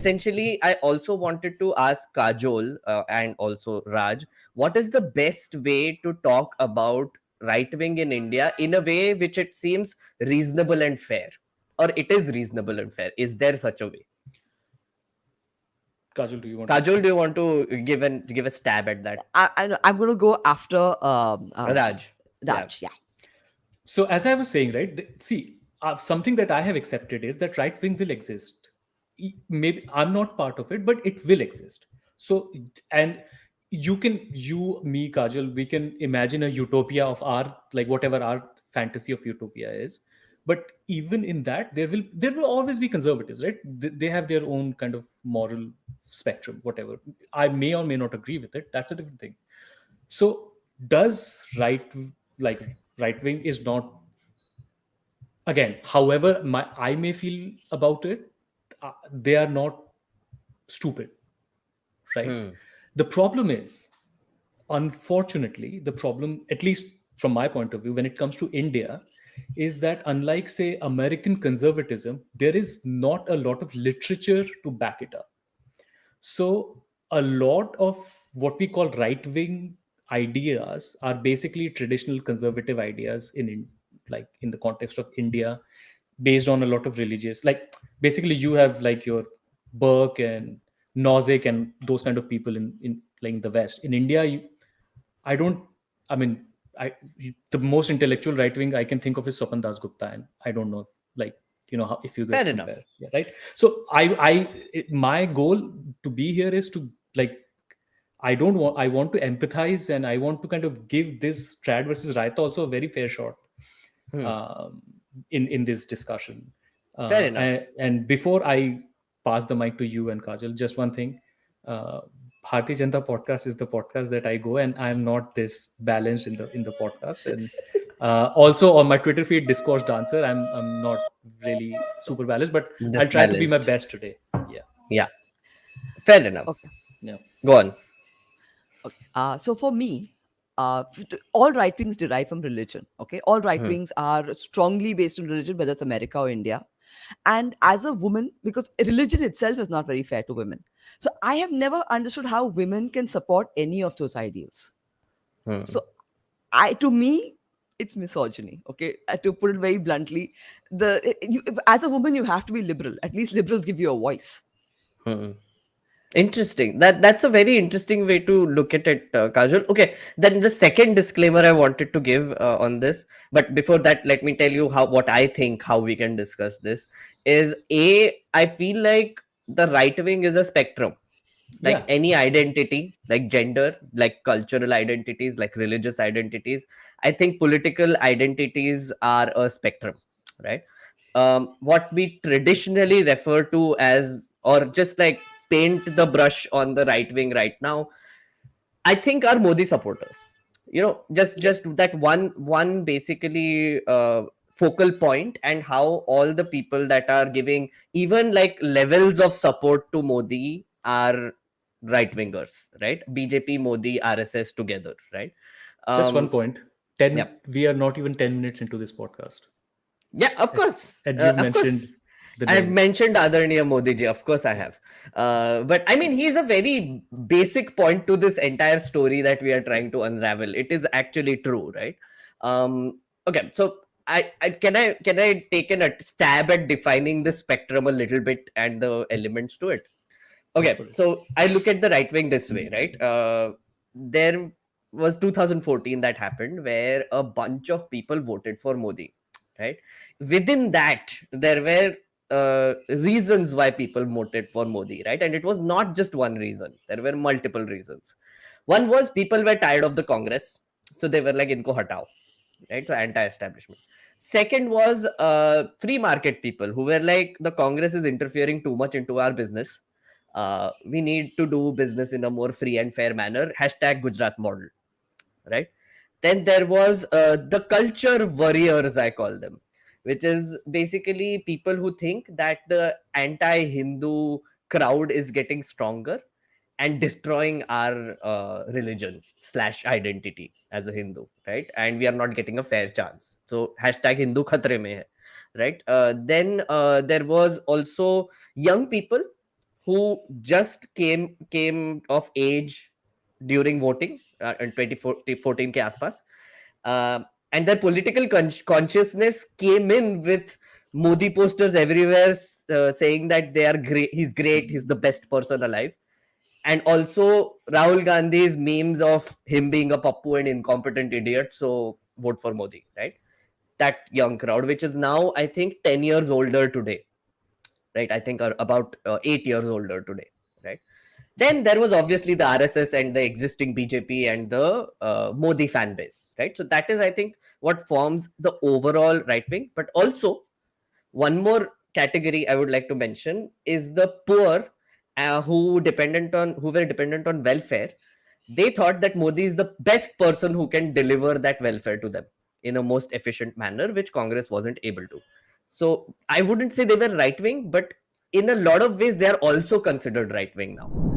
essentially, I also wanted to ask Kajol and also Raj, what is the best way to talk about right wing in India in a way which it seems reasonable and fair, or it is reasonable and fair? Is there such a way? Kajol, do you want to? Kajol, do you want to give a stab at that? I'm going to go after Raj, yeah. Raj. Yeah. So as I was saying, right, see, something that I have accepted is that right wing will exist. Maybe I'm not part of it, but it will exist. So, and you, me, Kajal, we can imagine a utopia of our, like whatever our fantasy of utopia is. But even in that, there will always be conservatives, right? They have their own kind of moral spectrum, whatever. I may or may not agree with it. That's a different thing. So does like right wing is not, again, however I may feel about it, they are not stupid, right? The problem is, unfortunately, the problem, at least from my point of view, when it comes to India, is that unlike, say, American conservatism, there is not a lot of literature to back it up. So a lot of what we call right wing ideas are basically traditional conservative ideas like in the context of India, based on a lot of religious, like basically you have like your Burke and Nozick and those kind of people in like in the West. In India, I don't. I mean, the most intellectual right wing I can think of is Swapan Das Gupta, and I don't know if, like, if you guys Fair compare, enough. yeah, right? So my goal to be here is to, like, I want to empathize, and I want to kind of give this trad versus Raita also a very fair shot um, in this discussion. Fair enough. And before I pass the mic to you and Kajal, just one thing. Bharatiya Janata podcast is the podcast that I go, and I'm not this balanced in the podcast. And also on my Twitter feed, Discourse Dancer, I'm not really super balanced, but I'll try to be my Disbalanced. best today. Yeah. Yeah. Fair enough. Okay. Yeah. Go on. Okay. So for me, all right wings derive from religion. Okay, all right wings are strongly based on religion, whether it's America or India. And as a woman, because religion itself is not very fair to women, so I have never understood how women can support any of those ideals. So, to me, it's misogyny. Okay, to put it very bluntly, as a woman, you have to be liberal. At least liberals give you a voice. Interesting. That's a very interesting way to look at it, Kajol. Okay, then the second disclaimer I wanted to give on this, but before that, let me tell you what I think, how we can discuss this is, I feel like the right wing is a spectrum, like any identity, like gender, like cultural identities, like religious identities. I think political identities are a spectrum, right? What we traditionally refer to as, or just like paint the brush on the right wing right now, I think are Modi supporters. Just that one basically focal point, and how all the people that are giving even like levels of support to Modi are right wingers, right? BJP, Modi, RSS together, right? Just one point. Yeah. We are not even 10 minutes into this podcast. Yeah, of course. And you Of mentioned course. the I've name. mentioned Adarniya Modi ji. Of course I have. But I mean, he's a very basic point to this entire story that we are trying to unravel. It is actually true, right? Okay, so can I take a stab at defining the spectrum a little bit and the elements to it? Okay, so I look at the right wing this way, right? There was 2014 that happened where a bunch of people voted for Modi, right? Within that, there were reasons why people voted for Modi, right? And it was not just one reason. There were multiple reasons. One was people were tired of the Congress, so they were like, "Inko hatao," right? So anti-establishment. Second was free market people who were like, the Congress is interfering too much into our business. We need to do business in a more free and fair manner. Hashtag Gujarat model, right? Then there was the culture warriors, I call them, which is basically people who think that the anti-Hindu crowd is getting stronger and destroying our religion / identity as a Hindu, right? And we are not getting a fair chance. So hashtag Hindu khatre mein hai, right? Then there was also young people who just came of age during voting in 2014 ke aspas. And their political consciousness came in with Modi posters everywhere, saying that they are great, he's great, he's the best person alive. And also Rahul Gandhi's memes of him being a pappu and incompetent idiot, so vote for Modi, right? That young crowd, which is now, I think, 10 years older today, right? I think are about 8 years older today, right? Then there was obviously the RSS and the existing BJP and the Modi fan base, right? So that is, I think, what forms the overall right wing. But also, one more category I would like to mention is the poor who were dependent on welfare. They thought that Modi is the best person who can deliver that welfare to them in a most efficient manner, which Congress wasn't able to. So I wouldn't say they were right wing, but in a lot of ways, they are also considered right wing now.